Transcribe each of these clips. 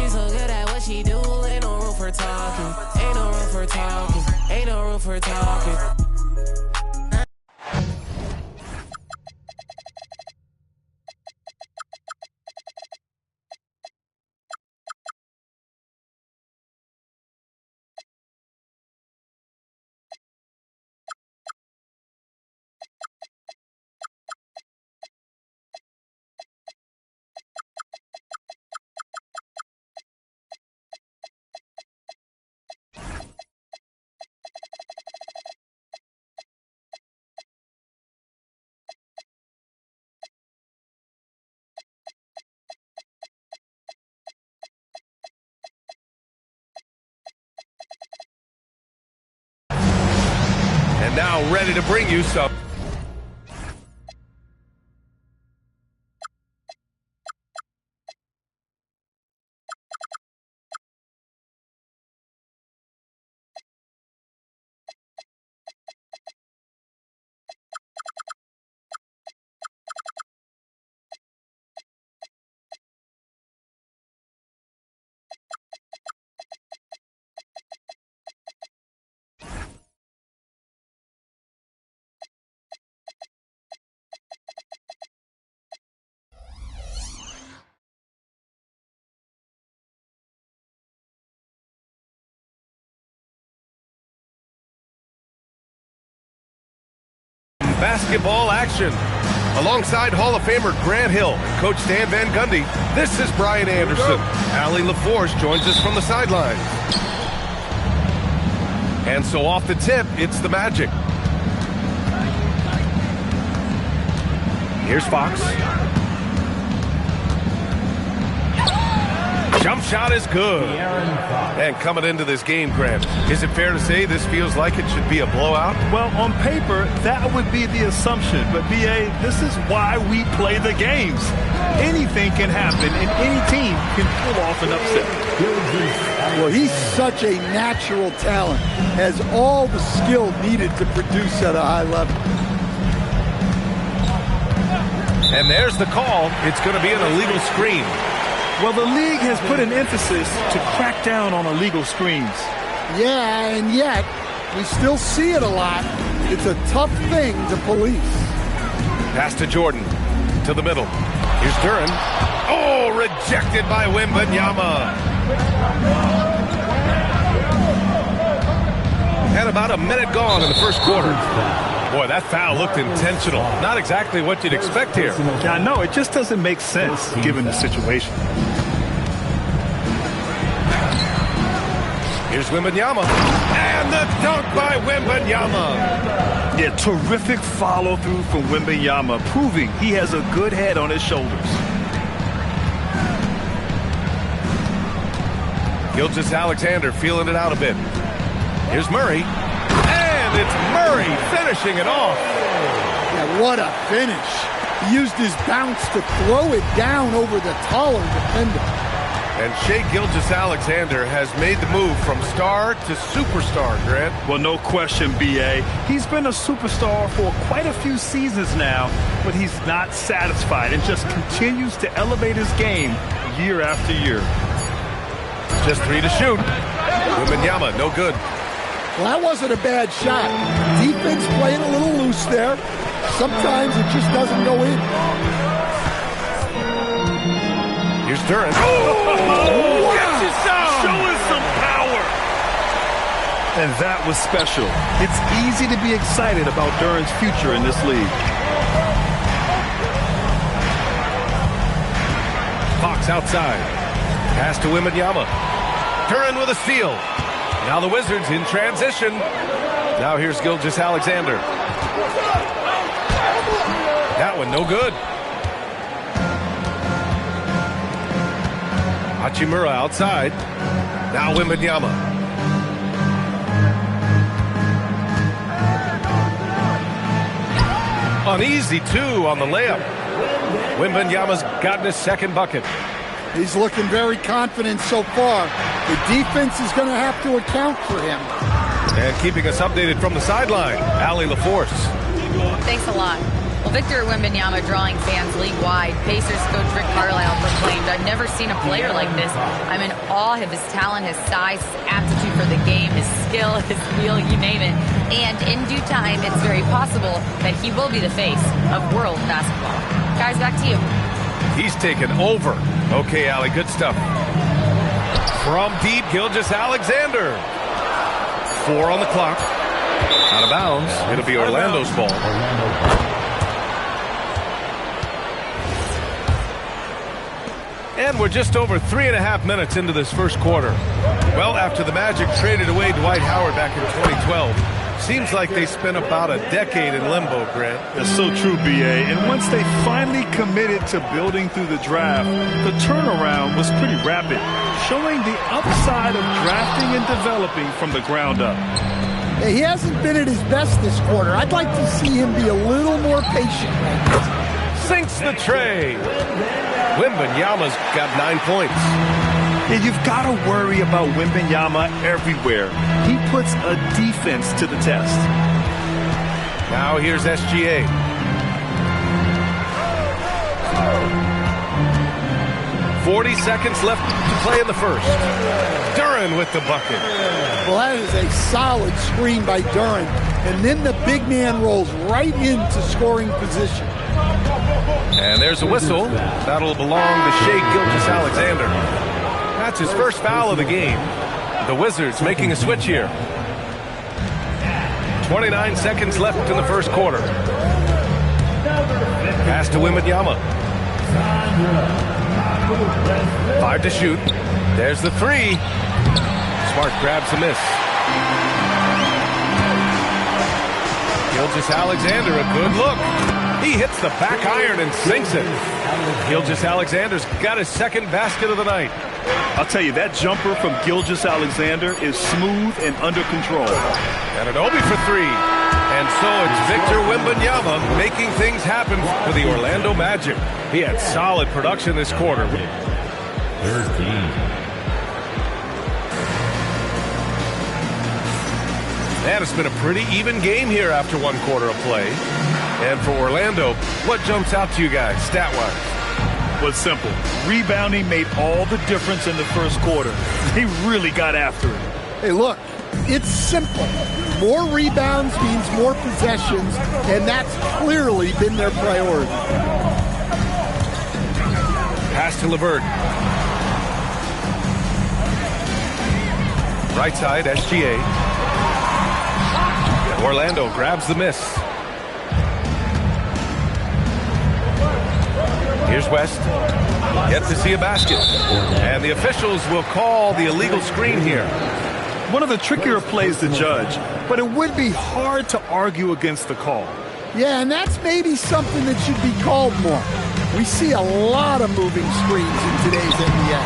She's so good at what she do, ain't no room for talking. Ain't no room for talking. Ain't no room for talking. And now ready to bring you some. Basketball action. Alongside Hall of Famer Grant Hill and Coach Dan Van Gundy, this is Brian Anderson. Allie LaForce joins us from the sidelines. And so off the tip, it's the Magic. Here's Fox. Jump shot is good. And coming into this game, Grant, is it fair to say this feels like it should be a blowout? Well, on paper, that would be the assumption. But, B.A., this is why we play the games. Anything can happen, and any team can pull off an upset. Well, he's such a natural talent, has all the skill needed to produce at a high level. And there's the call. It's going to be an illegal screen. Well, the league has put an emphasis to crack down on illegal screens. Yeah, and yet, we still see it a lot. It's a tough thing to police. Pass to Jordan. To the middle. Here's Duran. Oh, rejected by Wembanyama. And about a minute gone in the first quarter. Boy, that foul looked intentional. Not exactly what you'd expect here. Yeah, I know. It just doesn't make sense given the situation. Here's Wembanyama. And the dunk by Wembanyama. Yeah, terrific follow-through from Wembanyama, proving he has a good head on his shoulders. Gilgeous-Alexander feeling it out a bit. Here's Murray. And it's Murray finishing it off. Yeah, what a finish. He used his bounce to throw it down over the taller defender. And Shai Gilgeous-Alexander has made the move from star to superstar, Grant. Well, no question, B.A. He's been a superstar for quite a few seasons now, but he's not satisfied and just continues to elevate his game year after year. Just 3 to shoot. Wembanyama, no good. Well, that wasn't a bad shot. Defense playing a little loose there. Sometimes it just doesn't go in. Here's Duran. Oh! Gets it down! Showing some power. And that was special. It's easy to be excited about Duran's future in this league. Fox outside. Pass to Wembanyama. Duran with a steal. Now the Wizards in transition. Now here's Gilgeous-Alexander. That one no good. Hachimura outside. Now Wembanyama. Uneasy two on the layup. Wembanyama's gotten his second bucket. He's looking very confident so far. The defense is going to have to account for him. And keeping us updated from the sideline, Allie LaForce. Thanks a lot. Well, Victor Wembanyama drawing fans league-wide. Pacers coach Rick Carlisle claimed, "I've never seen a player like this. I'm in awe of his talent, his size, his aptitude for the game, his skill, his feel, you name it. And in due time, it's very possible that he will be the face of world basketball." Guys, back to you. He's taken over. Okay, Allie, good stuff. From deep, Gilgeous-Alexander. 4 on the clock. Out of bounds. It'll be Orlando's ball. And we're just over 3.5 minutes into this first quarter. Well, after the Magic traded away Dwight Howard back in 2012, seems like they spent about a decade in limbo, Grant. That's so true, B.A. And once they finally committed to building through the draft, the turnaround was pretty rapid, showing the upside of drafting and developing from the ground up. Hey, he hasn't been at his best this quarter. I'd like to see him be a little more patient. Sinks the tray. Wembanyama's got 9 points. And you've got to worry about Wembanyama everywhere. He puts a defense to the test. Now here's SGA. "40 seconds left to play in the first. Duren with the bucket. Well, that is a solid screen by Duren. And then the big man rolls right into scoring position. And there's a whistle. That'll belong to Shai Gilgeous-Alexander. That's his first foul of the game. The Wizards making a switch here. 29 seconds left in the first quarter. Pass to Wembanyama. 5 to shoot. There's the 3. Smart grabs the miss. Gilgeous-Alexander, a good look. He hits the back iron and sinks it. Gilgeous-Alexander's got his second basket of the night. I'll tell you, that jumper from Gilgeous-Alexander is smooth and under control. And an Obi for 3. And so it's Victor Wembanyama making things happen for the Orlando Magic. He had solid production this quarter. 13. And it's been a pretty even game here after 1 quarter of play. And for Orlando, what jumps out to you guys, stat-wise? Was simple. Rebounding made all the difference in the first quarter. They really got after it. Hey, look, it's simple. More rebounds means more possessions, and that's clearly been their priority. Pass to LeVert. Right side, SGA. Orlando grabs the miss. Here's West. Yet to see a basket. And the officials will call the illegal screen here. One of the trickier plays to judge, but it would be hard to argue against the call. Yeah, and that's maybe something that should be called more. We see a lot of moving screens in today's NBA.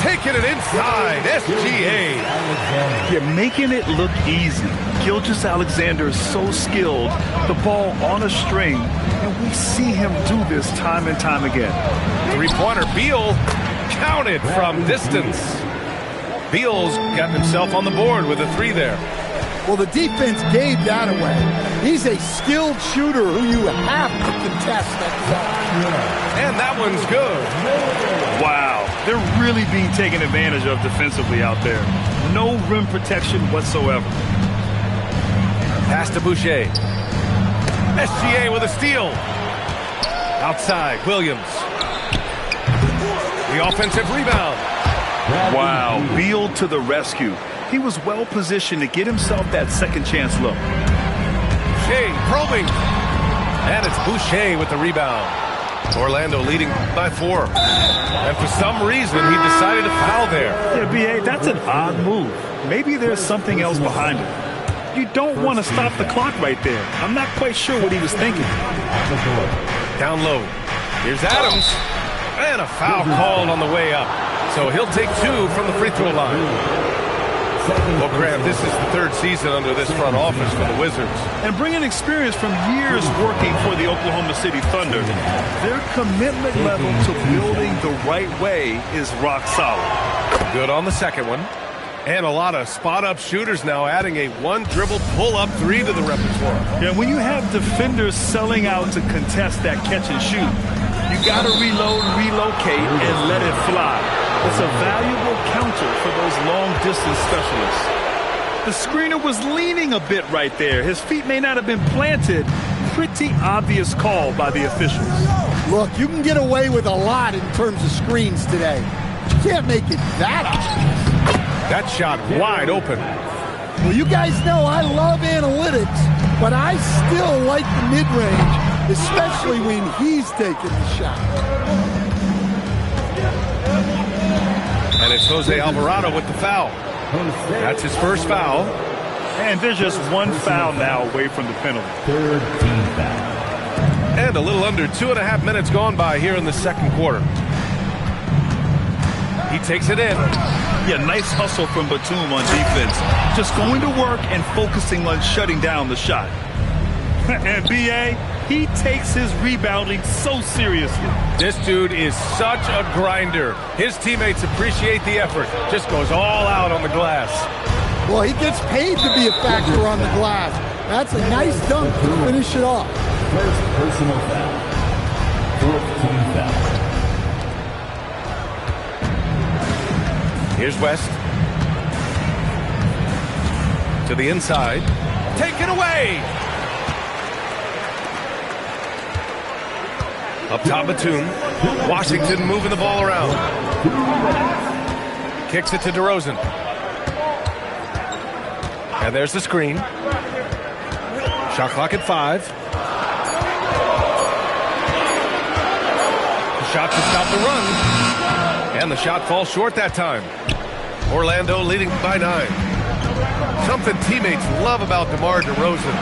Taking it inside, SGA. You're making it look easy. Gilgeous-Alexander is so skilled, the ball on a string, and we see him do this time and time again. 3-pointer, Beal counted from distance. Beal's got himself on the board with a 3 there. Well, the defense gave that away. He's a skilled shooter who you have to contest that shot. And that one's good. Wow, they're really being taken advantage of defensively out there. No rim protection whatsoever. Pass to Boucher. SGA with a steal. Outside, Williams. The offensive rebound. Wow, Beal to the rescue. He was well positioned to get himself that second chance look. Shea probing. And it's Boucher with the rebound. Orlando leading by 4. And for some reason, he decided to foul there. Yeah, B.A., that's an odd move. Maybe there's something else behind it. You don't want to stop the clock right there. I'm not quite sure what he was thinking. Down low. Here's Adams. And a foul called on the way up. So he'll take 2 from the free throw line. Well, Graham, this is the 3rd season under this front office for the Wizards. And bringing experience from years working for the Oklahoma City Thunder, their commitment level to building the right way is rock solid. Good on the second one. And a lot of spot-up shooters now adding a 1-dribble pull-up 3 to the repertoire. Yeah, when you have defenders selling out to contest that catch and shoot, You got to reload, relocate, and let it fly. It's a valuable counter for those long-distance specialists. The screener was leaning a bit right there. His feet may not have been planted. Pretty obvious call by the officials. Look, you can get away with a lot in terms of screens today. You can't make it that obvious. That shot wide open. Well, you guys know I love analytics, but I still like the mid-range, especially when he's taking the shot. And it's Jose Alvarado with the foul. That's his first foul. And there's just one foul now away from the penalty. Third team foul. And a little under 2.5 minutes gone by here in the second quarter. He takes it in. Yeah, nice hustle from Batum on defense. Just going to work and focusing on shutting down the shot. And B.A., he takes his rebounding so seriously. This dude is such a grinder. His teammates appreciate the effort. Just goes all out on the glass. Well, he gets paid to be a factor on the glass. That's a nice dunk to finish it off. First personal foul. Fourth team foul. Here's West. To the inside. Taken away! Up top, Batum. Washington moving the ball around. Kicks it to DeRozan. And there's the screen. Shot clock at 5. The shot to stop the run. And the shot falls short that time. Orlando leading by 9. Something teammates love about DeMar DeRozan.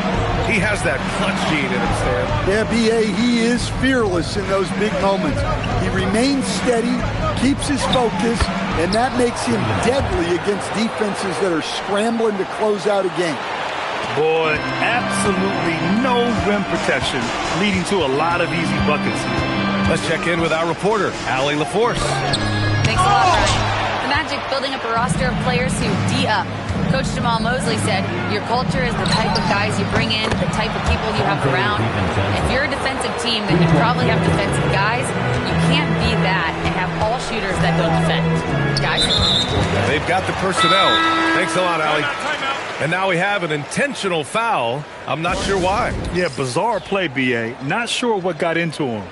He has that clutch gene in him, Stan. Yeah, B.A., he is fearless in those big moments. He remains steady, keeps his focus, and that makes him deadly against defenses that are scrambling to close out a game. Boy, absolutely no rim protection, leading to a lot of easy buckets. Let's check in with our reporter, Allie LaForce. Thanks a lot, Brian. The Magic building up a roster of players who D-up. Coach Jamal Mosley said, your culture is the type of guys you bring in, the type of people you have around. If you're a defensive team, then you probably have defensive guys. You can't be that and have all shooters that don't defend. Guys? They've got the personnel. Thanks a lot, Allie. And now we have an intentional foul. I'm not sure why. Yeah, bizarre play, B.A. Not sure what got into him.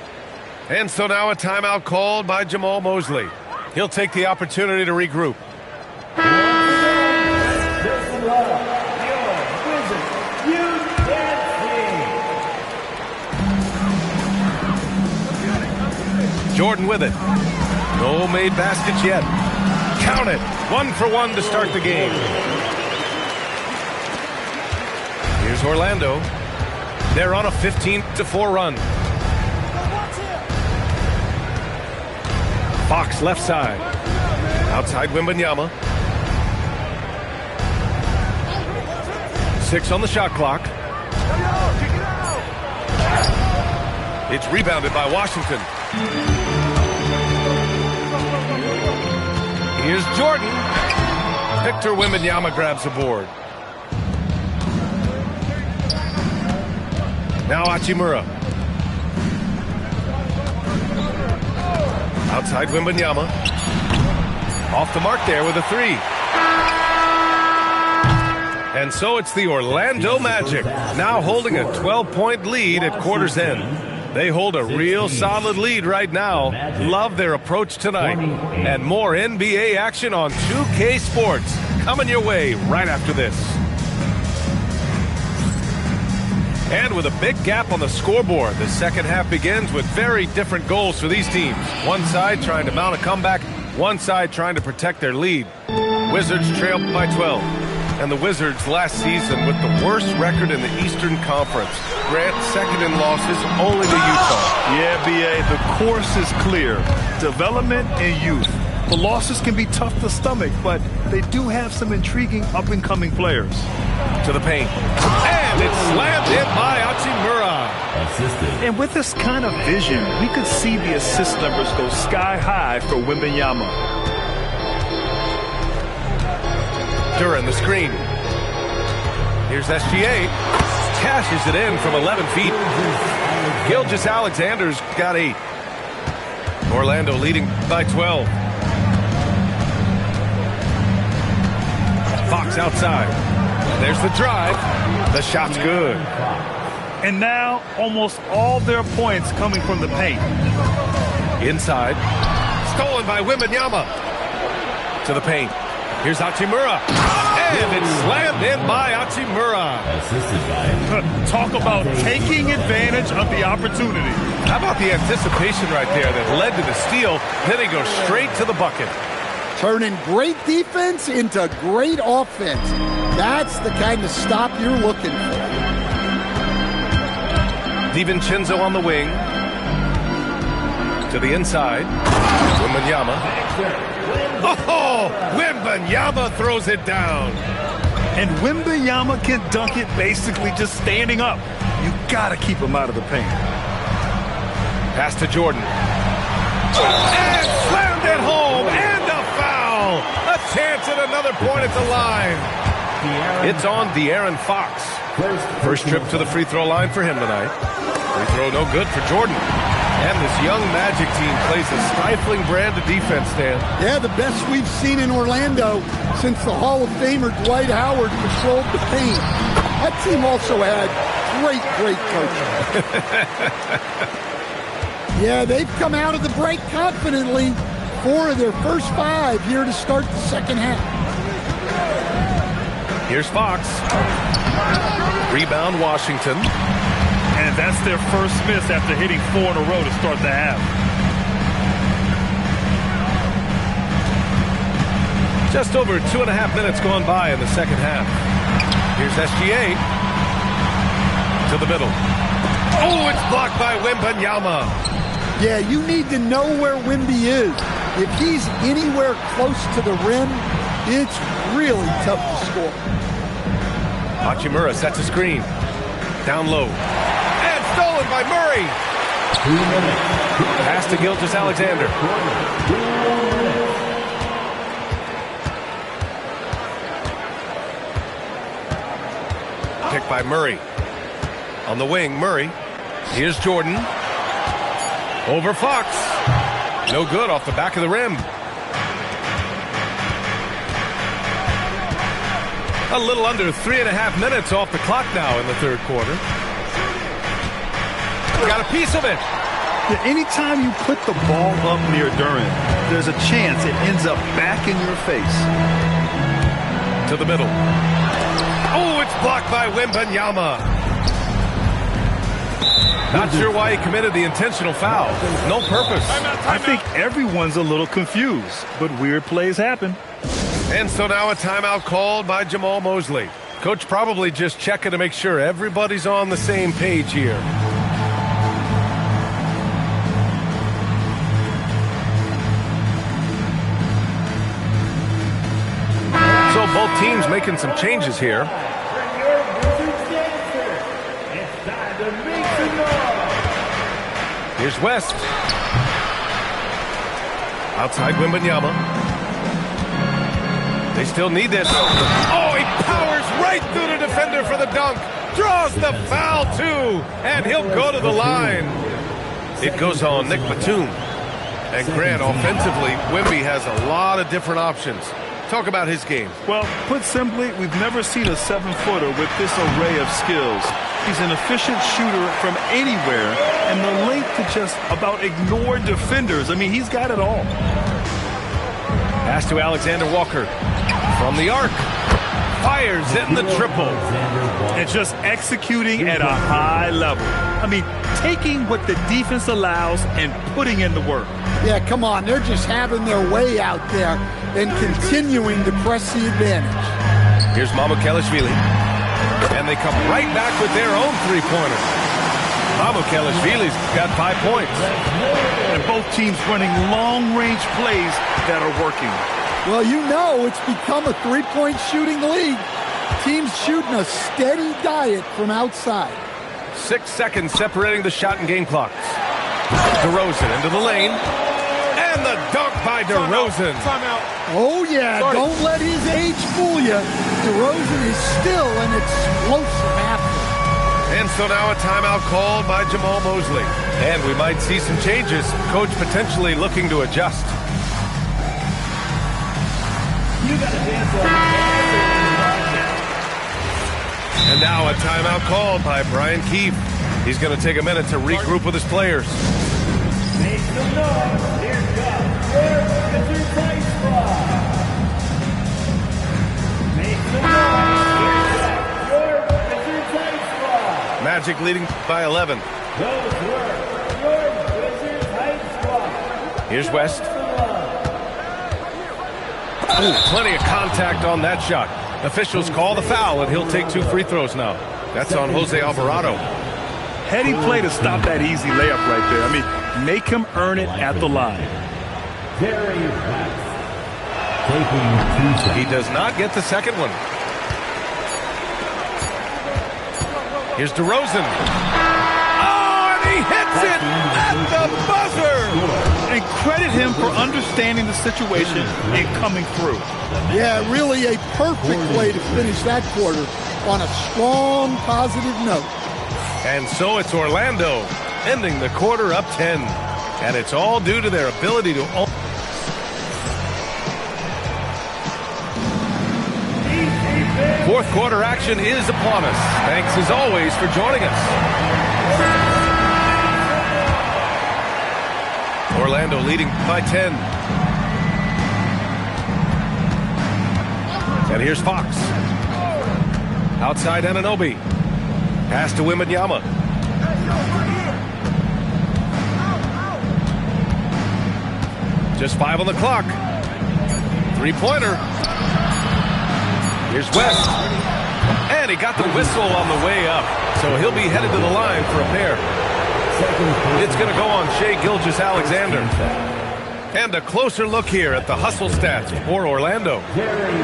And so now a timeout called by Jamal Mosley. He'll take the opportunity to regroup. Jordan with it. No made baskets yet. Count it. 1 for 1 to start the game. Here's Orlando. They're on a 15-4 run. Fox left side. Outside Wembanyama. 6 on the shot clock. It's rebounded by Washington. Here's Jordan. Victor Wembanyama grabs the board. Now Hachimura. Outside Wembanyama. Off the mark there with a 3. And so it's the Orlando Magic, now holding a 12-point lead at quarter's end. They hold a real solid lead right now. Love their approach tonight. And more NBA action on 2K Sports coming your way right after this. And with a big gap on the scoreboard, the second half begins with very different goals for these teams. One side trying to mount a comeback, one side trying to protect their lead. Wizards trail by 12. And the Wizards last season with the worst record in the Eastern Conference. Grant second in losses only to Utah. Yeah, B.A., the course is clear. Development and youth. The losses can be tough to stomach, but they do have some intriguing up-and-coming players. To the paint. And it's slammed in by Hachimura. Assisted. And with this kind of vision, we could see the assist numbers go sky high for Wembanyama. Duran the screen. Here's SGA. Cashes it in from 11 feet. Gilgeous-Alexander's got 8. Orlando leading by 12. Fox outside. There's the drive. The shot's good. And now almost all their points coming from the paint. Inside. Stolen by Wembanyama. To the paint. Here's Hachimura. And it's slammed in by Hachimura. Assisted by. Talk about taking advantage of the opportunity. How about the anticipation right there that led to the steal? Then he goes straight to the bucket. Turning great defense into great offense. That's the kind of stop you're looking for. DiVincenzo on the wing. To the inside. Wembanyama. Oh, Wembanyama throws it down. And Wembanyama can dunk it basically just standing up. You got to keep him out of the paint. Pass to Jordan. And slammed it home. And a foul. A chance at another point at the line. It's on De'Aaron Fox. First trip to the free throw line for him tonight. Free throw no good for Jordan. And this young Magic team plays a stifling brand of defense, Dan. Yeah, the best we've seen in Orlando since the Hall of Famer Dwight Howard patrolled the paint. That team also had great coaching. Yeah, they've come out of the break confidently. 4 of their first 5 here to start the second half. Here's Fox. Rebound, Washington. And that's their first miss after hitting 4 in a row to start the half. Just over 2.5 minutes gone by in the second half. Here's SGA. To the middle. Oh, it's blocked by Wembanyama. Yeah, you need to know where Wemby is. If he's anywhere close to the rim, it's really tough to score. Hachimura sets a screen. Down low. And stolen by Murray. Pass to Gilgeous-Alexander. Picked by Murray. On the wing, Murray. Here's Jordan. Over Fox. No good off the back of the rim. A little under 3.5 minutes off the clock now in the third quarter. Got a piece of it. Yeah, anytime you put the ball up near Durant, there's a chance it ends up back in your face. To the middle. Oh, it's blocked by Wembanyama. Not sure why he committed the intentional foul. No purpose. I think everyone's a little confused, but weird plays happen. And so now a timeout called by Jamal Mosley. Coach probably just checking to make sure everybody's on the same page here. So both teams making some changes here. Here's West. Outside Wembanyama. They still need this. Oh, he powers right through the defender for the dunk. Draws the foul, too. And he'll go to the line. It goes on Nick Batum. And Grant, offensively, Wemby has a lot of different options. Talk about his game. Well, put simply, we've never seen a 7-footer with this array of skills. He's an efficient shooter from anywhere, and the length to just about ignore defenders. I mean, he's got it all. Pass to Alexander Walker. From the arc. Fires it in the triple. And just executing at a high level. I mean, taking what the defense allows and putting in the work. Yeah, come on. They're just having their way out there and continuing to press the advantage. Here's Mamukelashvili. And they come right back with their own three-pointer. Mamukelashvili's got 5 points. And both teams running long-range plays that are working. Well, you know it's become a three-point shooting league. Teams shooting a steady diet from outside. 6 seconds separating the shot and game clocks. DeRozan into the lane. And the dunk by DeRozan. Timeout. Oh, yeah, don't let his age fool you. DeRozan is still an explosive athlete. And so now a timeout called by Jamal Mosley. And we might see some changes. Coach potentially looking to adjust. And now a timeout called by Brian Keefe. He's going to take a minute to regroup with his players. Make some noise. Here comes your Wizards High Squad. Make some noise. Here comes your Wizards High Squad. Magic leading by 11. Those were your Wizards High Squad. Here's West. Ooh, plenty of contact on that shot. Officials call the foul, and he'll take 2 free throws now. That's on Jose Alvarado. Heady play to stop that easy layup right there. I mean, make him earn it at the line. He does not get the second one. Here's DeRozan. Oh, and he hits it at the buzzer. And credit him for understanding the situation and coming through. Yeah, really a perfect way to finish that quarter on a strong, positive note. And so it's Orlando ending the quarter up 10. And it's all due to their ability to... Fourth quarter action is upon us. Thanks as always for joining us. Orlando leading by 10. And here's Fox. Outside Anunoby. Pass to Wembanyama. Just 5 on the clock. 3-pointer. Here's West. And he got the whistle on the way up. So he'll be headed to the line for a pair. It's going to go on Shai Gilgeous-Alexander. And a closer look here at the hustle stats for Orlando.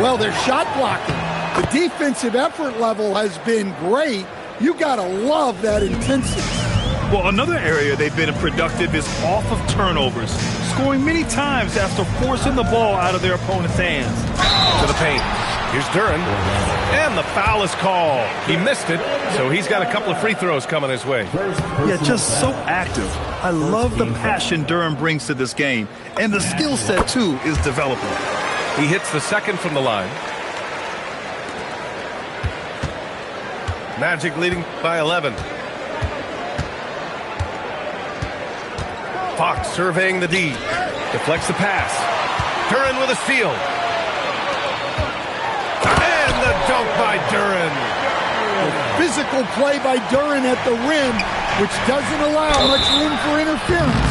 Well, their shot blocking. The defensive effort level has been great. You got to love that intensity. Well, another area they've been productive is off of turnovers, scoring many times after forcing the ball out of their opponent's hands. To the paint. Here's Duren. And the foul is called. He missed it, so he's got a couple of free throws coming his way. Yeah, just so active. I love the passion Duren brings to this game. And the skill set, too, is developing. He hits the second from the line. Magic leading by 11. Fox surveying the D. Deflects the pass. Duren with a steal. And the dunk by Duren. Physical play by Duren at the rim, which doesn't allow much room for interference.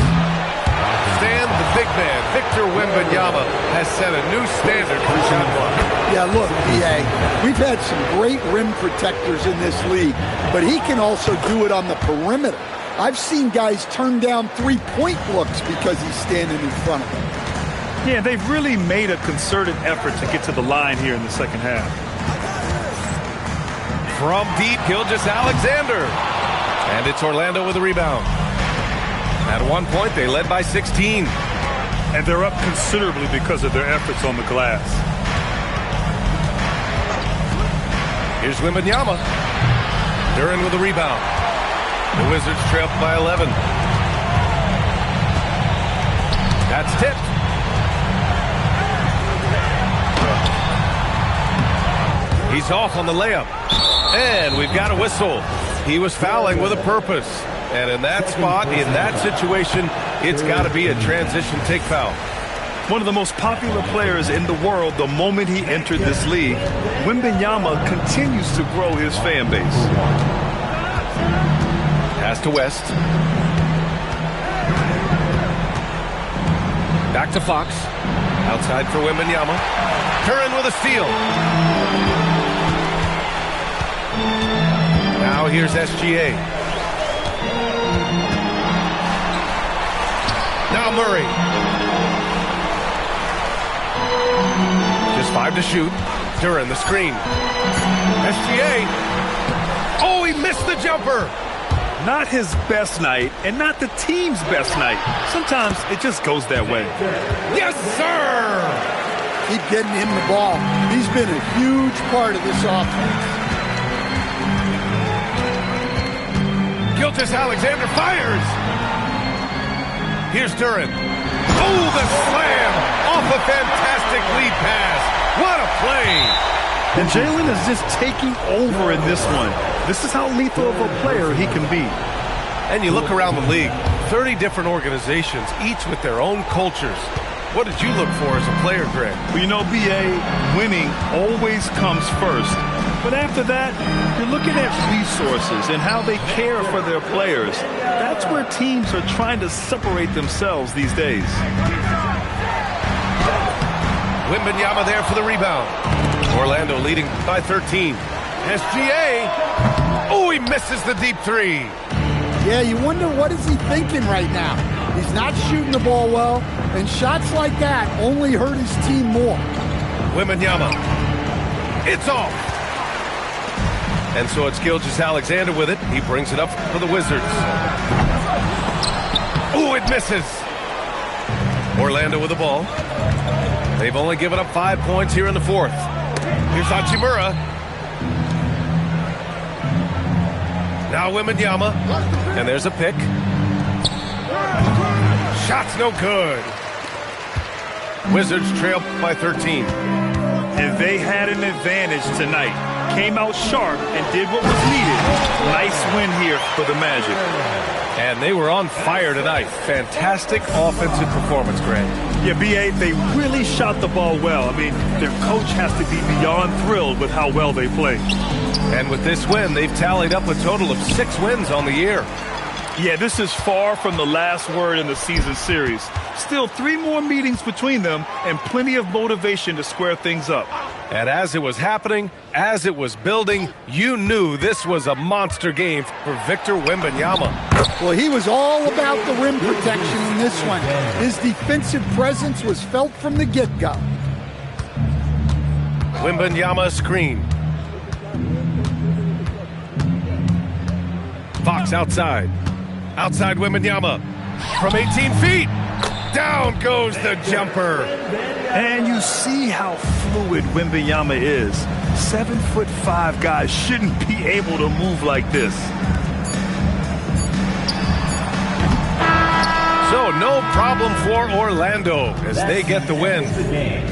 Stan, the big man, Victor Wembanyama, has set a new standard for shot blocking. Yeah, look, B.A., we've had some great rim protectors in this league, but he can also do it on the perimeter. I've seen guys turn down three-point looks because he's standing in front of them. Yeah, they've really made a concerted effort to get to the line here in the second half. From deep, Gilgeous-Alexander. And it's Orlando with a rebound. At one point, they led by 16. And they're up considerably because of their efforts on the glass. Here's Wembanyama. Duren with a rebound. The Wizards trail by 11. That's tipped. He's off on the layup. And we've got a whistle. He was fouling with a purpose. And in that spot, in that situation, it's got to be a transition take foul. One of the most popular players in the world the moment he entered this league, Wembanyama continues to grow his fan base. Pass to West. Back to Fox. Outside for Wembanyama. Duren with a steal. Now here's SGA. Now Murray. Just 5 to shoot. Duren the screen. SGA. Oh, he missed the jumper. Not his best night, and not the team's best night. Sometimes it just goes that way. Yes, sir! Keep getting him the ball. He's been a huge part of this offense. Gilgeous-Alexander fires. Here's Duran. Oh, the slam off a fantastic lead pass. What a play. And Jalen is just taking over in this one. This is how lethal of a player he can be. And you look around the league, 30 different organizations, each with their own cultures. What did you look for as a player, Greg? Well, you know, B.A., winning always comes first. But after that, you're looking at resources and how they care for their players. That's where teams are trying to separate themselves these days. Wembanyama there for the rebound. Orlando leading by 13. SGA. Oh, he misses the deep three. Yeah, you wonder what is he thinking right now. He's not shooting the ball well, and shots like that only hurt his team more. Wembanyama. It's off. And so it's Gilgeous-Alexander with it. He brings it up for the Wizards. Oh, it misses. Orlando with the ball. They've only given up 5 points here in the fourth. Here's Hachimura. Now Wembanyama. And there's a pick. Shot's no good. Wizards trail by 13. And they had an advantage tonight. Came out sharp and did what was needed. Nice win here for the Magic. And they were on fire tonight. Fantastic offensive performance, Greg. Yeah, B.A., they really shot the ball well. I mean, their coach has to be beyond thrilled with how well they played. And with this win, they've tallied up a total of 6 wins on the year. Yeah, this is far from the last word in the season series. Still 3 more meetings between them and plenty of motivation to square things up. And as it was happening, as it was building, you knew this was a monster game for Victor Wembanyama. Well, he was all about the rim protection in this one. His defensive presence was felt from the get-go. Wembanyama screen. Fox outside. Outside Wembanyama. From 18 feet. Down goes the jumper. And you see how fluid Wembanyama is. 7'5" guys shouldn't be able to move like this. So no problem for Orlando as they get the win.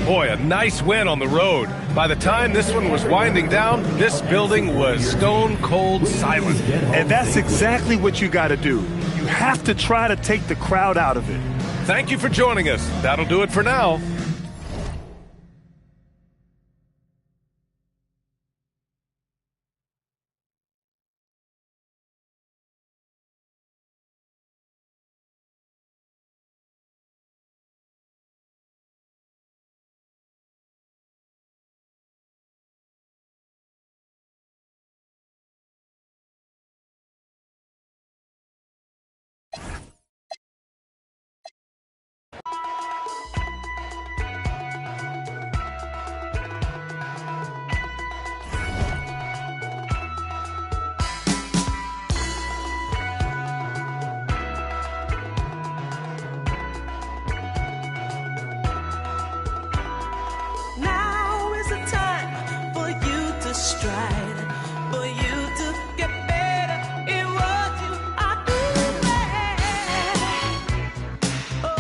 Boy, a nice win on the road. By the time this one was winding down, this building was stone cold silent. And that's exactly what you got to do. You have to try to take the crowd out of it. Thank you for joining us. That'll do it for now. Now is the time for you to stride, for you to get better in what you are doing. Oh.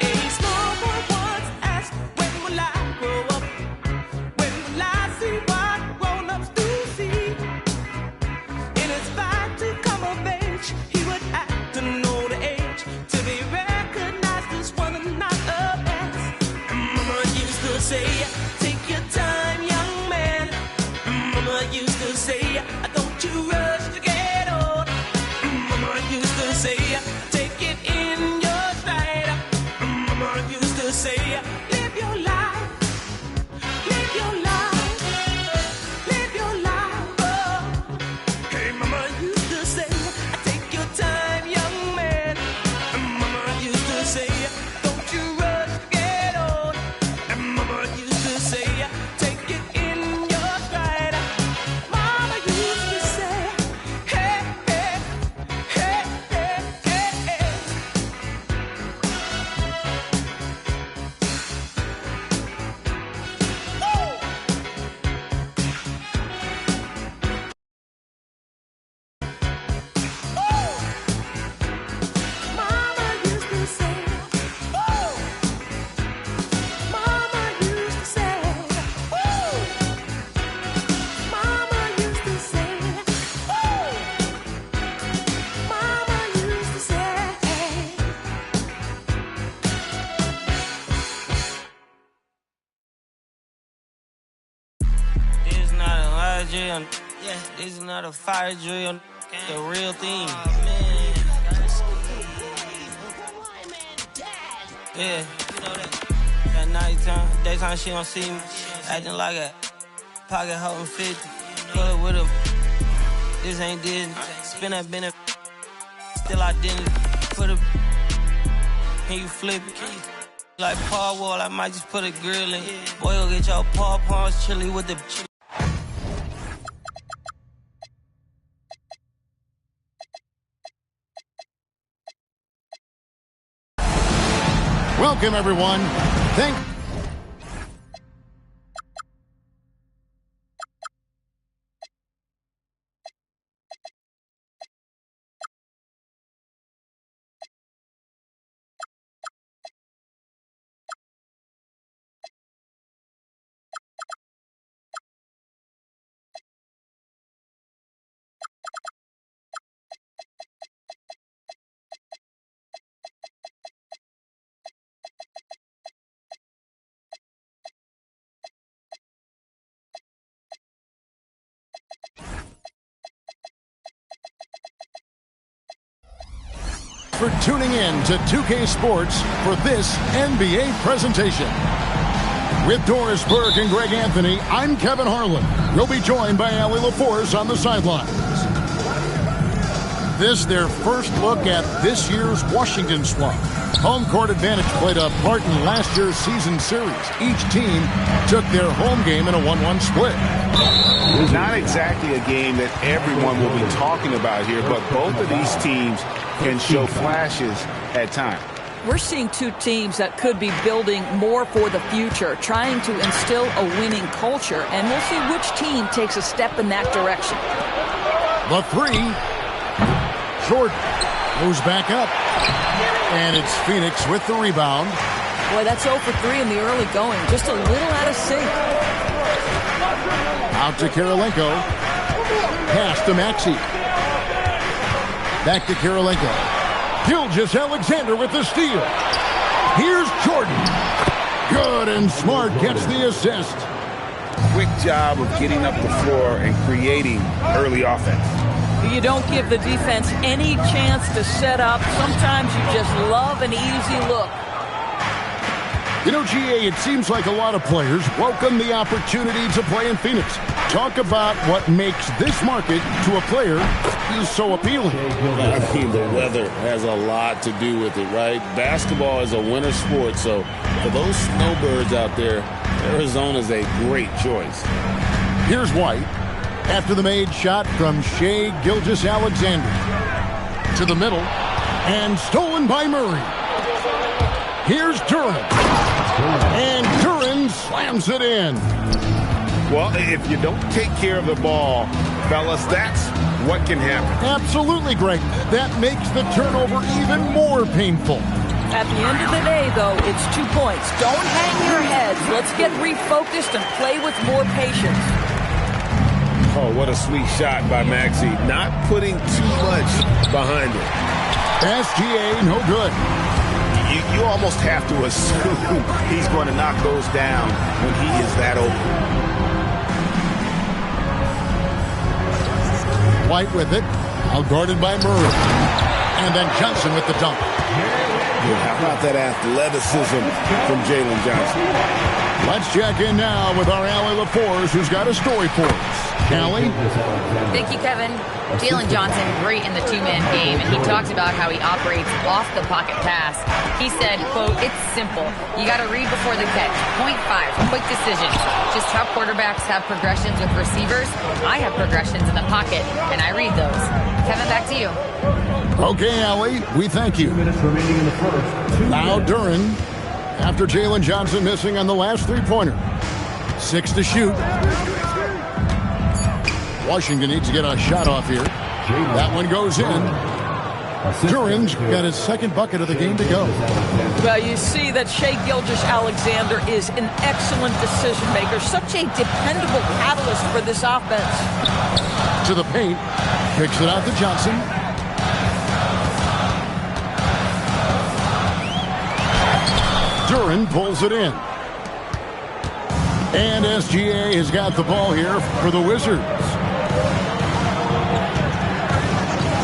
A small boy once asked, when will I grow up? When will I see what grown-ups do see? In his fight to come of age, he would have to know the age to be recognized as one and not a past. Mama used to say, take your time, young man. Mama used to say, don't you rush to get old. Mama used to say, take it in your stride. Mama used to say, live your life. Live your life, live your life, oh. Hey, Mama used to say, take your time, young man. And Mama used to say, don't you rush to get old. And Mama used to say, take it in your stride. Mama used to say, hey, hey, hey, hey, drill. Yeah, this is not a fire drill. The real thing. Yeah, you know that. At nighttime, daytime she don't see me. Acting like a pocket holding 50. Pull it with a. This ain't Disney. Spin that benefit. Still identity. Put a. Can you flip it? Like Paul Wall, I might just put a grill in. Boy, go get your paw paws chili with the. Welcome, everyone. For tuning in to 2K Sports for this NBA presentation. With Doris Burke and Greg Anthony, I'm Kevin Harlan. We'll be joined by Allie LaForce on the sidelines. This their first look at this year's Washington Swamp. Home court advantage played a part in last year's season series. Each team took their home game in a 1-1 split. Not exactly a game that everyone will be talking about here, but both of these teams can show flashes at times. We're seeing two teams that could be building more for the future, trying to instill a winning culture, and we'll see which team takes a step in that direction. The three. Jordan moves back up. And it's Phoenix with the rebound. Boy, that's 0 for 3 in the early going. Just a little out of sync. Out to Kirilenko. Pass to Maxey. Back to Kirilenko. Gilgeous-Alexander with the steal. Here's Jordan. Good, and Smart gets the assist. Quick job of getting up the floor and creating early offense. You don't give the defense any chance to set up. Sometimes you just love an easy look. You know, GA, it seems like a lot of players welcome the opportunity to play in Phoenix. Talk about what makes this market to a player is so appealing. I mean, the weather has a lot to do with it, right? Basketball is a winter sport, so for those snowbirds out there, Arizona's a great choice. Here's White. After the made shot from Shai Gilgeous-Alexander. To the middle. And stolen by Murray. Here's Duran. And Duran slams it in. Well, if you don't take care of the ball, fellas, that's what can happen. Absolutely, Greg. That makes the turnover even more painful. At the end of the day, though, it's 2 points. Don't hang your heads. Let's get refocused and play with more patience. Oh, what a sweet shot by Maxey. Not putting too much behind it. SGA, no good. You almost have to assume he's going to knock those down when he is that open. White with it. Outguarded by Murray. And then Johnson with the dunk. Yeah, how about that athleticism from Jalen Johnson? Let's check in now with our Allie LaForce, who's got a story for us. Allie? Thank you, Kevin. Jalen Johnson, great in the two-man game, and he talked about how he operates off the pocket pass. He said, quote, "It's simple. You got to read before the catch. Point 5, quick decision. Just how quarterbacks have progressions with receivers, I have progressions in the pocket, and I read those." Kevin, back to you. Okay, Allie, we thank you. Now Duran, after Jalen Johnson missing on the last three-pointer. 6 to shoot. Washington needs to get a shot off here. That one goes in. Duran's got his second bucket of the game to go. Well, you see that Shai Gilgeous-Alexander is an excellent decision maker, such a dependable catalyst for this offense. To the paint, kicks it out to Johnson. Duran pulls it in. And SGA has got the ball here for the Wizards.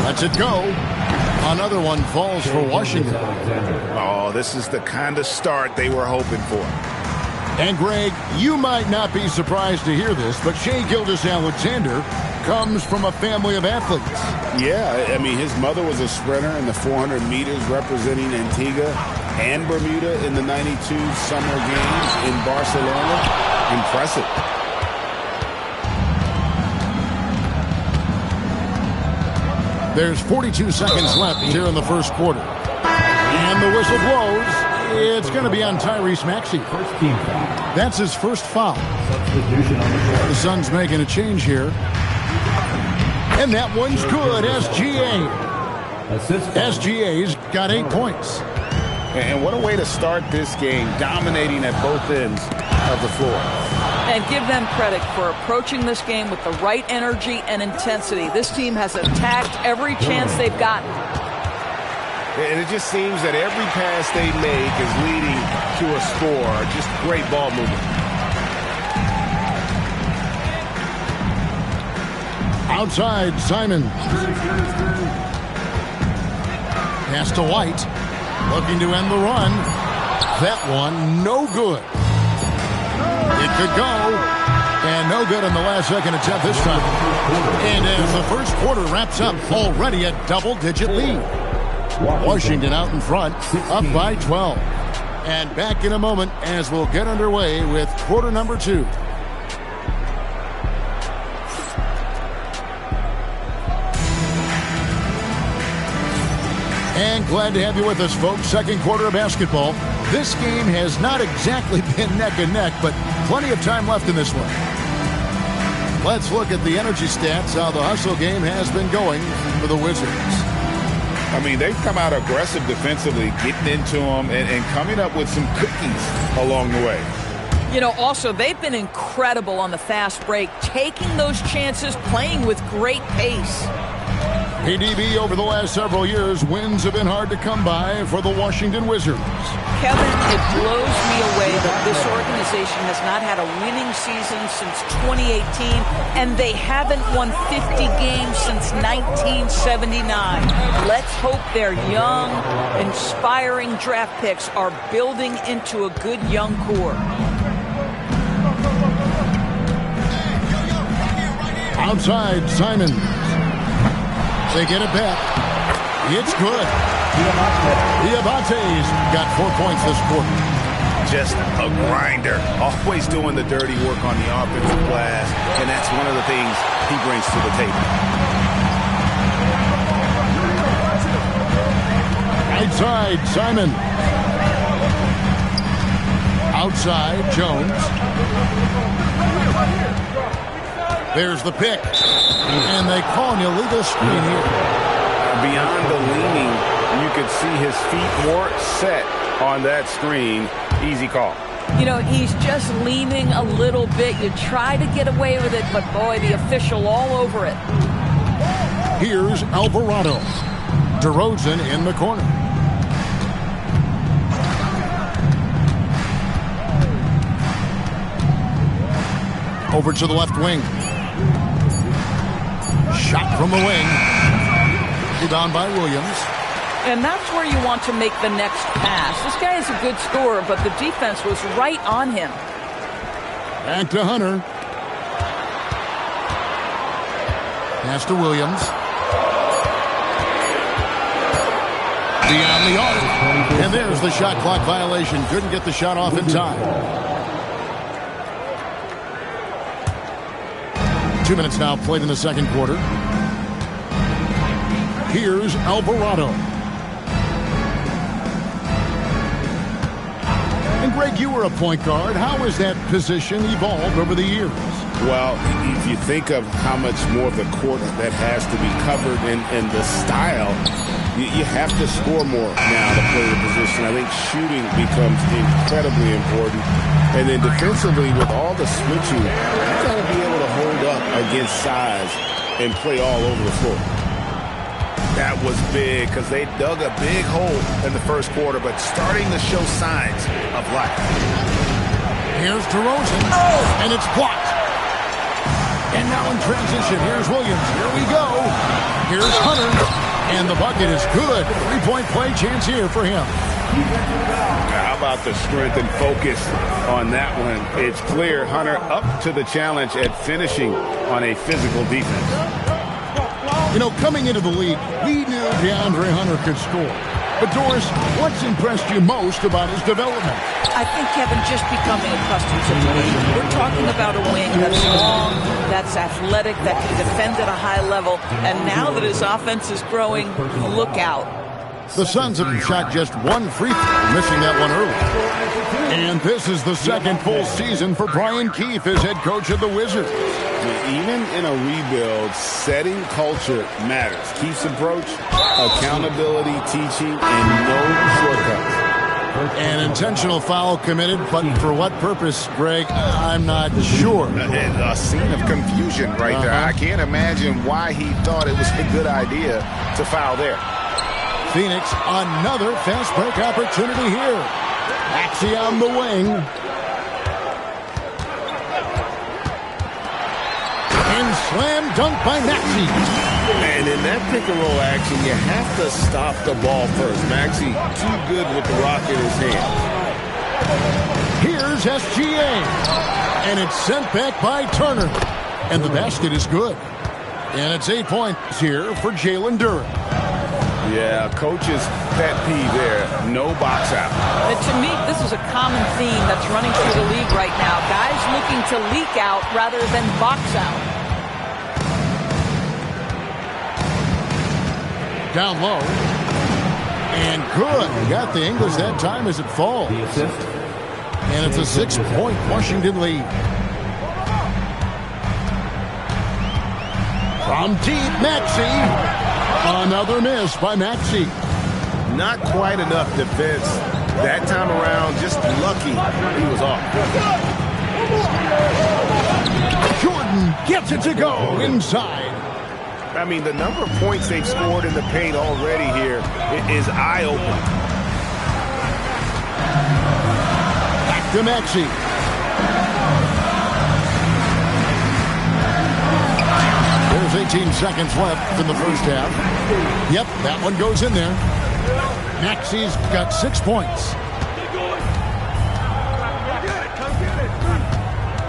Lets it go. Another one falls for Washington. Oh, this is the kind of start they were hoping for. And, Greg, you might not be surprised to hear this, but Shai Gilgeous-Alexander comes from a family of athletes. Yeah, I mean, his mother was a sprinter in the 400 meters representing Antigua and Bermuda in the 92 Summer Games in Barcelona. Impressive. There's 42 seconds left here in the first quarter. And the whistle blows. It's going to be on Tyrese Maxey. That's his first foul. The Suns making a change here. And that one's good. SGA's got 8 points. And what a way to start this game, dominating at both ends of the floor. And give them credit for approaching this game with the right energy and intensity. This team has attacked every chance they've gotten. And it just seems that every pass they make is leading to a score. Just great ball movement. Outside, Simon. Pass to White. Looking to end the run. That one, no good. It could go. And no good in the last second attempt this time. And as the first quarter wraps up, already a double-digit lead. Washington out in front, up by 12. And back in a moment as we'll get underway with quarter number 2. And glad to have you with us, folks. Second quarter of basketball. This game has not exactly been neck and neck, but plenty of time left in this one. Let's look at the energy stats, how the hustle game has been going for the Wizards. I mean, they've come out aggressive defensively, getting into them and coming up with some cookies along the way. You know, also, they've been incredible on the fast break, taking those chances, playing with great pace. ADB over the last several years, wins have been hard to come by for the Washington Wizards. Kevin, it blows me away that this organization has not had a winning season since 2018, and they haven't won 50 games since 1979. Let's hope their young, inspiring draft picks are building into a good young core. Outside, Simon. They get it back. It's good. Diabate's got 4 points this quarter. Just a grinder. Always doing the dirty work on the offensive glass, and that's one of the things he brings to the table. Right side, Simon. Outside, Jones. There's the pick. And they call an illegal screen here. Beyond the leaning, you could see his feet more set on that screen. Easy call. You know, he's just leaning a little bit. You try to get away with it, but boy, the official all over it. Here's Alvarado. DeRozan in the corner. Over to the left wing. Shot from the wing. Rebound by Williams. And that's where you want to make the next pass. This guy is a good scorer, but the defense was right on him. Back to Hunter. Pass to Williams. Beyond the arc. And there's the shot clock violation. Couldn't get the shot off in time. 2 minutes now played in the second quarter. Here's Alvarado. And Greg, you were a point guard. How has that position evolved over the years? Well, if you think of how much more of the court that has to be covered and the style, you have to score more now to play the position. I think shooting becomes incredibly important. And then defensively, with all the switching, you've got to be able to hold up against size and play all over the floor. That was big because they dug a big hole in the first quarter, but starting to show signs of life. Here's DeRozan, and it's blocked. And now in transition, here's Williams. Here we go. Here's Hunter, and the bucket is good. 3-point play chance here for him. How about the strength and focus on that one? It's clear Hunter up to the challenge at finishing on a physical defense. You know, coming into the league, we knew DeAndre Hunter could score. But, Doris, what's impressed you most about his development? I think, Kevin, just becoming accustomed to the league. We're talking about a wing that's long, that's athletic, that can defend at a high level. And now that his offense is growing, look out. The Suns have shot just one free throw, missing that one early. And this is the second full season for Brian Keefe as head coach of the Wizards. Even in a rebuild, setting culture matters. Keefe's approach, accountability, teaching, and no shortcuts. An intentional foul committed, but for what purpose, Greg? I'm not sure. A scene of confusion right there. I can't imagine why he thought it was a good idea to foul there. Phoenix, another fast break opportunity here. Maxey on the wing. And slam dunk by Maxey. And in that pick-and-roll action, you have to stop the ball first. Maxey, too good with the rock in his hand. Here's SGA. And it's sent back by Turner. And the basket is good. And it's 8 points here for Jalen Duren. Yeah, coach's pet peeve there. No box out. But to me, this is a common theme that's running through the league right now. Guys looking to leak out rather than box out. Down low. And good. Got the English that time as it falls. And it's a 6-point Washington lead. From deep, Maxey. Another miss by Maxey. Not quite enough defense that time around. Just lucky he was off. Jordan gets it to go inside. I mean, the number of points they've scored in the paint already here is eye-opening. Back to Maxey. There's 18 seconds left in the first half. Yep, that one goes in there. Maxey's got 6 points.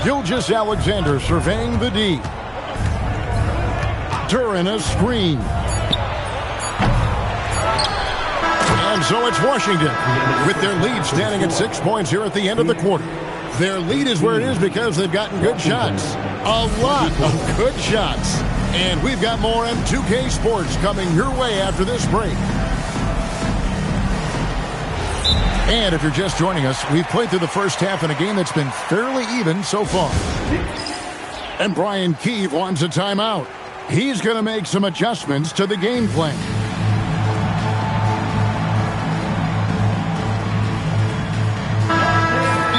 Gilgeous-Alexander surveying the D. Duren a screen. And so it's Washington with their lead standing at 6 points here at the end of the quarter. Their lead is where it is because they've gotten good shots. A lot of good shots. And we've got more M2K Sports coming your way after this break. And if you're just joining us, we've played through the first half in a game that's been fairly even so far. And Brian Keefe wants a timeout. He's going to make some adjustments to the game plan.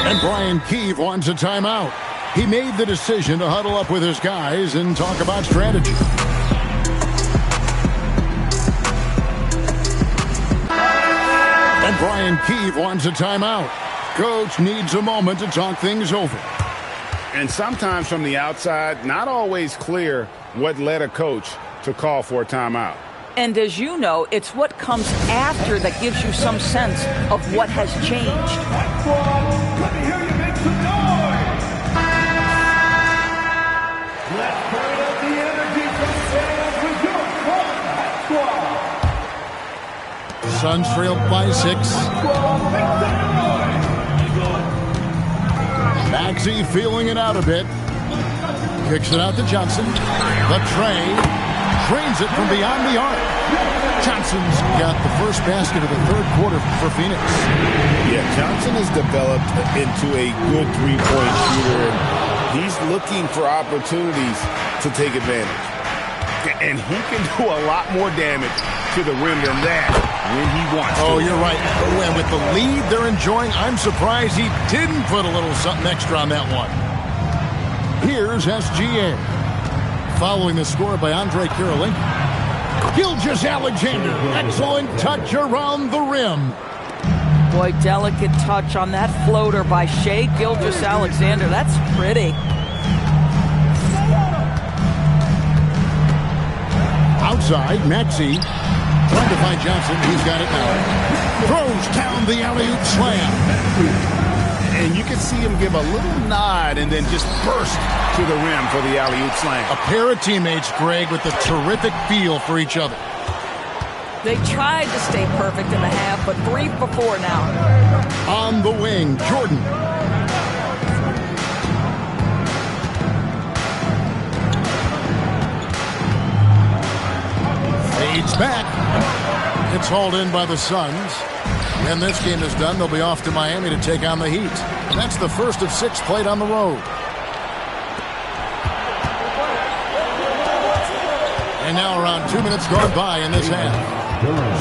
And Brian Keefe wants a timeout. He made the decision to huddle up with his guys and talk about strategy. And Brian Keefe wants a timeout. Coach needs a moment to talk things over. And sometimes from the outside, not always clear what led a coach to call for a timeout. And as you know, it's what comes after that gives you some sense of what has changed. Let me hear you make some noise. Let's turn up the energy from fans with your quarterback squad. Suns trailed by 6. Maxey feeling it out a bit. Kicks it out to Johnson. The tray. Trains it from beyond the arc. Johnson's got the first basket of the third quarter for Phoenix. Yeah, Johnson has developed into a good three-point shooter, and he's looking for opportunities to take advantage. And he can do a lot more damage to the rim than that when he wants to. Oh, you're right. And with the lead they're enjoying, I'm surprised he didn't put a little something extra on that one. Here's SGA. Following the score by Andre Karolinka. Gilgeous-Alexander. Excellent touch around the rim. Boy, delicate touch on that floater by Shai Gilgeous-Alexander. That's pretty. Outside, Maxey trying to find Johnson. He's got it now. Throws down the alley-oop slam. And you can see him give a little nod and then just burst to the rim for the alley-oop slam. A pair of teammates, Greg, with a terrific feel for each other. They tried to stay perfect in the half, but 3 for 4 now. On the wing, Jordan. Fades back. It's hauled in by the Suns. When this game is done, they'll be off to Miami to take on the Heat. And that's the first of 6 played on the road. And now around 2 minutes gone by in this half.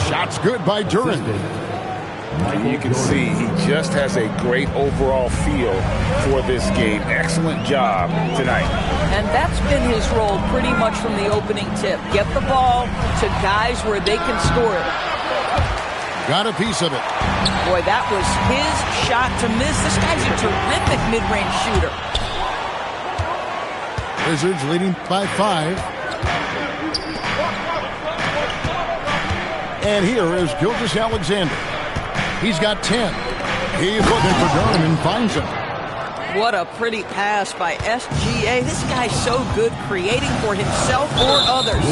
Shots good by Duran. You can see he just has a great overall feel for this game. Excellent job tonight. And that's been his role pretty much from the opening tip. Get the ball to guys where they can score it. Got a piece of it. Boy, that was his shot to miss. This guy's a terrific mid-range shooter. Wizards leading by 5. And here is Gilgeous-Alexander. He's got 10. He's looking for Durham and finds him. What a pretty pass by SGA. This guy's so good creating for himself or others.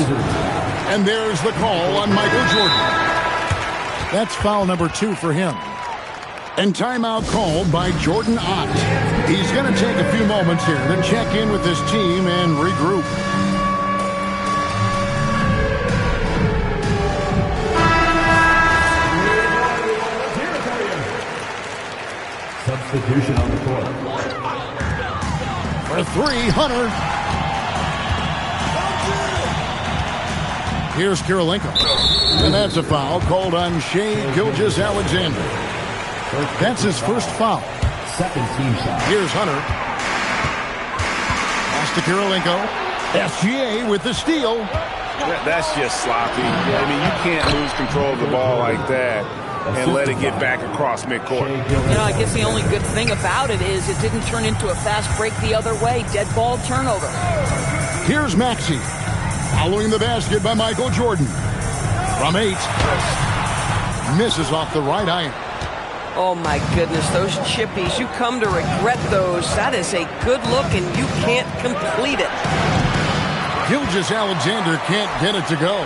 And there's the call on Michael Jordan. That's foul number 2 for him. And timeout called by Jordan Ott. He's going to take a few moments here to check in with his team and regroup. Substitution on the court. For 3, Hunter. Here's Kirilenko. And that's a foul called on Shai Gilgeous-Alexander. That's his first foul. Second team shot. Here's Hunter. Pass to Kirilenko. SGA with the steal. That's just sloppy. I mean, you can't lose control of the ball like that and let it get back across midcourt. You know, I guess the only good thing about it is it didn't turn into a fast break the other way. Dead ball turnover. Here's Maxey. Following the basket by Michael Jordan. From 8. Misses off the right iron. Oh, my goodness. Those chippies, you come to regret those. That is a good look, and you can't complete it. Gilgeous-Alexander can't get it to go.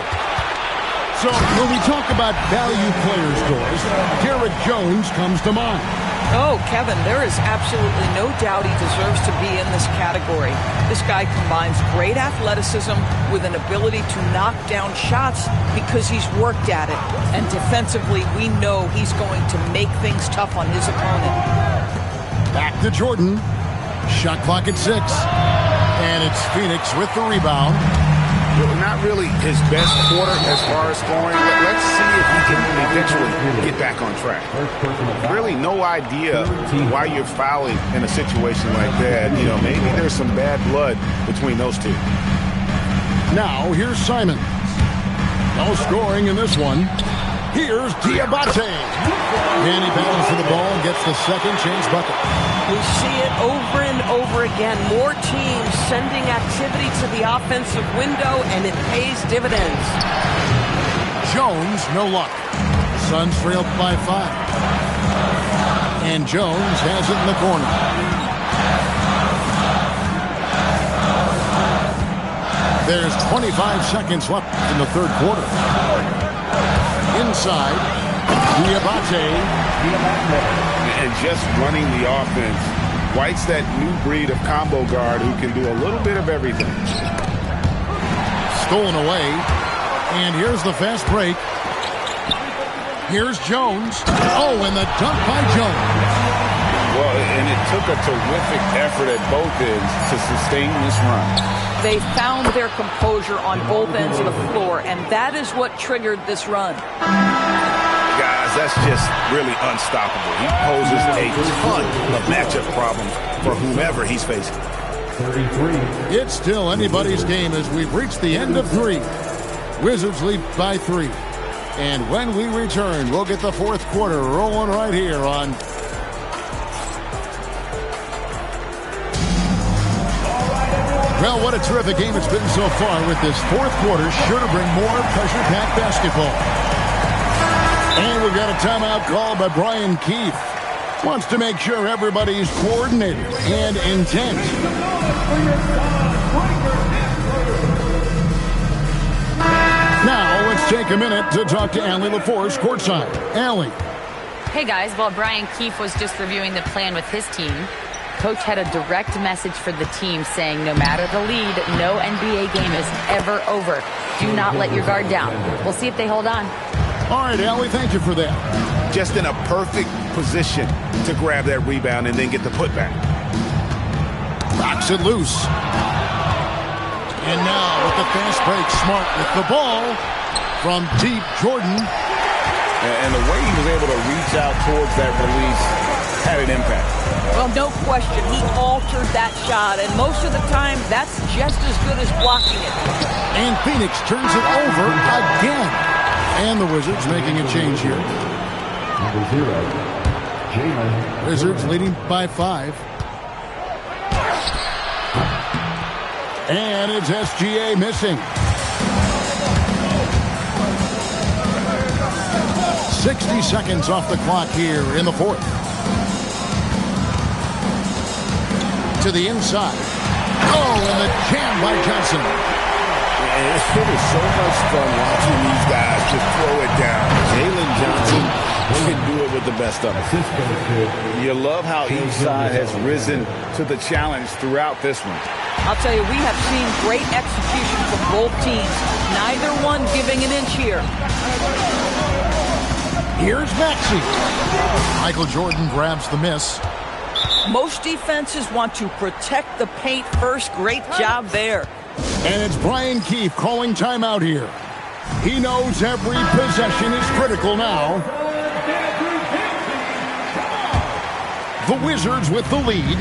So when we talk about value players, Doris, Derek Jones comes to mind. Oh, Kevin, there is absolutely no doubt he deserves to be in this category. This guy combines great athleticism with an ability to knock down shots because he's worked at it. And defensively, we know he's going to make things tough on his opponent. Back to Jordan. Shot clock at 6. And it's Phoenix with the rebound. Not really his best quarter as far as scoring, but let's see if he can eventually get back on track. Really no idea why you're fouling in a situation like that. You know, maybe there's some bad blood between those two. Now, here's Simon. No scoring in this one. Here's Diabate. And he battles for the ball and gets the second chance bucket. We see it over and over again. More teams sending activity to the offensive window, and it pays dividends. Jones, no luck. Suns trail by 5. And Jones has it in the corner. There's 25 seconds left in the third quarter. Inside, Diabate. And just running the offense. White's that new breed of combo guard who can do a little bit of everything. Stolen away. And here's the fast break. Here's Jones. Oh, and the dunk by Jones. Well, and it took a terrific effort at both ends to sustain this run. They found their composure on both ends of the floor, and that is what triggered this run. Guys, that's just really unstoppable. He poses a ton of matchup problems for whomever he's facing. 33. It's still anybody's game as we've reached the end of 3. Wizards lead by 3. And when we return, we'll get the fourth quarter rolling right here on Well, what a terrific game it's been so far, with this fourth quarter sure to bring more pressure-packed basketball. And we've got a timeout called by Brian Keefe. Wants to make sure everybody's coordinated and intent. Now, let's take a minute to talk to Allie LaForce courtside. Allie. Hey, guys. While Brian Keefe was just reviewing the plan with his team, Coach had a direct message for the team saying no matter the lead, no NBA game is ever over. Do not let your guard down. We'll see if they hold on. All right, Allie, thank you for that. Just in a perfect position to grab that rebound and then get the putback. Knocks it loose. And now with the fast break, Smart with the ball from deep. Jordan. And the way he was able to reach out towards that release had an impact. Well, no question. He altered that shot, and most of the time, that's just as good as blocking it. And Phoenix turns it over again. And the Wizards making a change here. Number 0, Jalen. Wizards leading by 5. And it's SGA missing. 60 seconds off the clock here in the fourth. To the inside. Oh, and the jam by Johnson. It is so much fun watching these guys just throw it down. Jalen Johnson can do it with the best of them. You love how each side has risen to the challenge throughout this one. I'll tell you, we have seen great execution from both teams. Neither one giving an inch here. Here's Maxey. Michael Jordan grabs the miss. Most defenses want to protect the paint first. Great job there. And it's Brian Keefe calling timeout here. He knows every possession is critical now. The Wizards with the lead.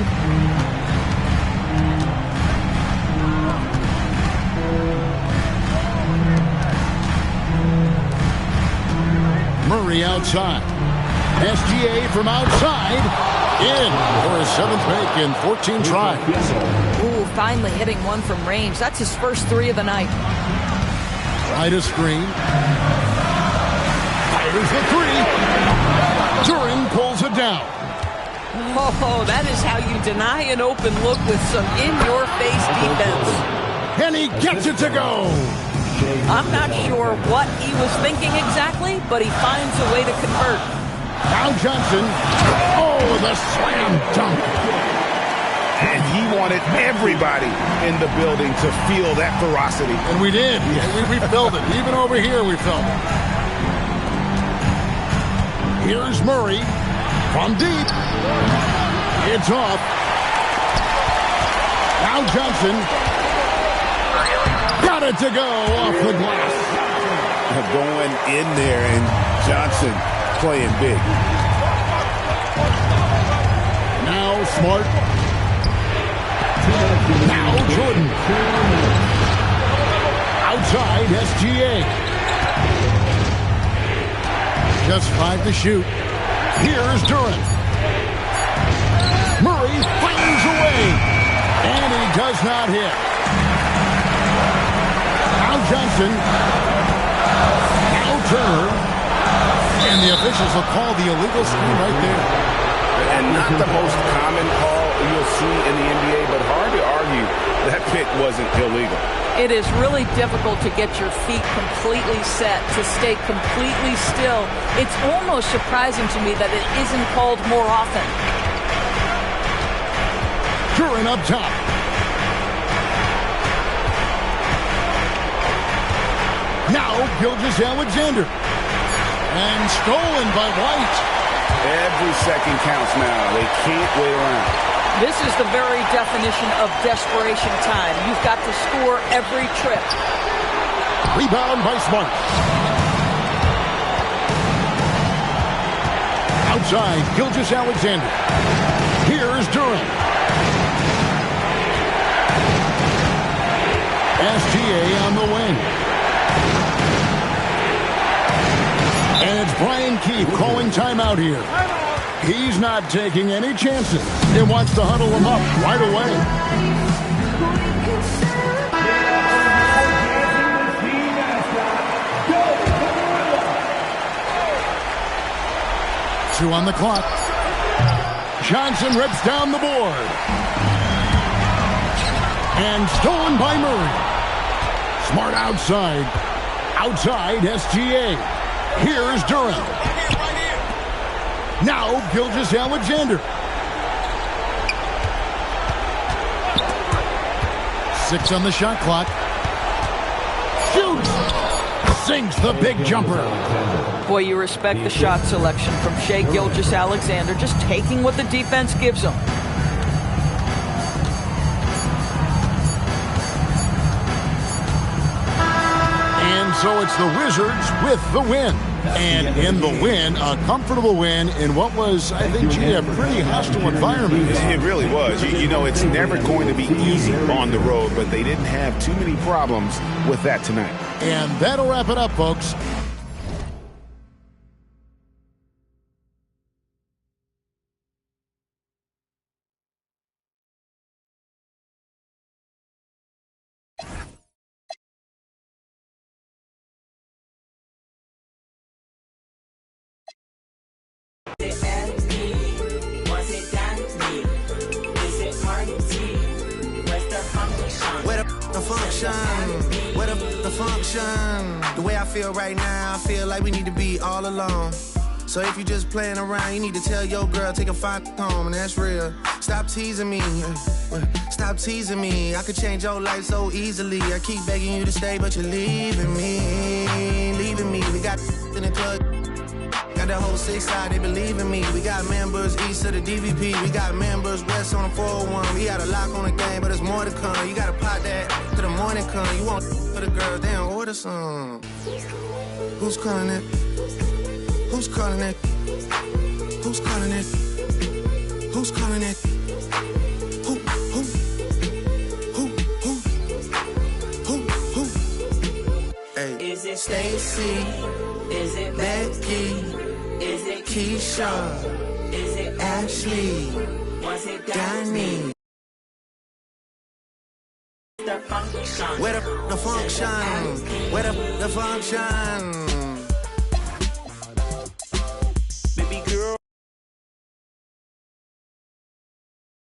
Murray outside. SGA from outside. In for his 7th make in 14 tries. Ooh, finally hitting one from range. That's his first 3 of the night. Right a screen. Fires the 3. Duran pulls it down. Oh, that is how you deny an open look with some in-your-face defense. And he gets it to go. I'm not sure what he was thinking exactly, but he finds a way to convert. Now Johnson. Oh, the slam dunk. And he wanted everybody in the building to feel that ferocity. And we did. We felt it. Even over here, we felt it. Here's Murray from deep. It's off. Now Johnson. Got it to go off the glass. Going in there, and Johnson playing big. Now Smart. Now Jordan. Outside SGA. Just 5 to shoot. Here's Duran. Murray fires away. And he does not hit. Now Johnson. Now Turner. And the officials will call the illegal screen right there. And not the most common call you'll see in the NBA, but hard to argue that pick wasn't illegal. It is really difficult to get your feet completely set, to stay completely still. It's almost surprising to me that it isn't called more often. Duran up top. Now Gilgeous-Alexander. And stolen by White. Every second counts now. They can't wait around. This is the very definition of desperation time. You've got to score every trip. Rebound by Smart. Outside, Gilgeous-Alexander. Here's Duran. SGA on the wing. And it's Brian Keefe calling timeout here. He's not taking any chances and wants to huddle him up right away. Two on the clock. Johnson rips down the board. And stolen by Murray. Smart outside. Outside SGA. Here's Durant. Now Gilgeous-Alexander. 6 on the shot clock. Shoots! Sinks the big jumper. Boy, you respect the shot selection from Shai Gilgeous-Alexander, just taking what the defense gives him. And so it's the Wizards with the win. And in the win, a comfortable win in what was, I think, a pretty hostile environment. It really was. You know, it's never going to be easy on the road, but they didn't have too many problems with that tonight. And that'll wrap it up, folks. The way I feel right now, I feel like we need to be all alone. So if you just playing around, you need to tell your girl, take a fine home, and that's real. Stop teasing me, stop teasing me. I could change your life so easily. I keep begging you to stay, but you're leaving me, leaving me. We got in the club, got the whole 6 side, they believe in me. We got members east of the DVP, we got members west on the 401. We got a lock on the game, but there's more to come. You gotta pot that to the morning come. You want for the girls, they don't order some. Who's calling it? Who's calling it? Who's calling it? Who's calling it? Who? Hey. Is it Stacy? Is it Becky? Is it Keisha? Is it Ashley? Was it Danny? Where the function? Where the function?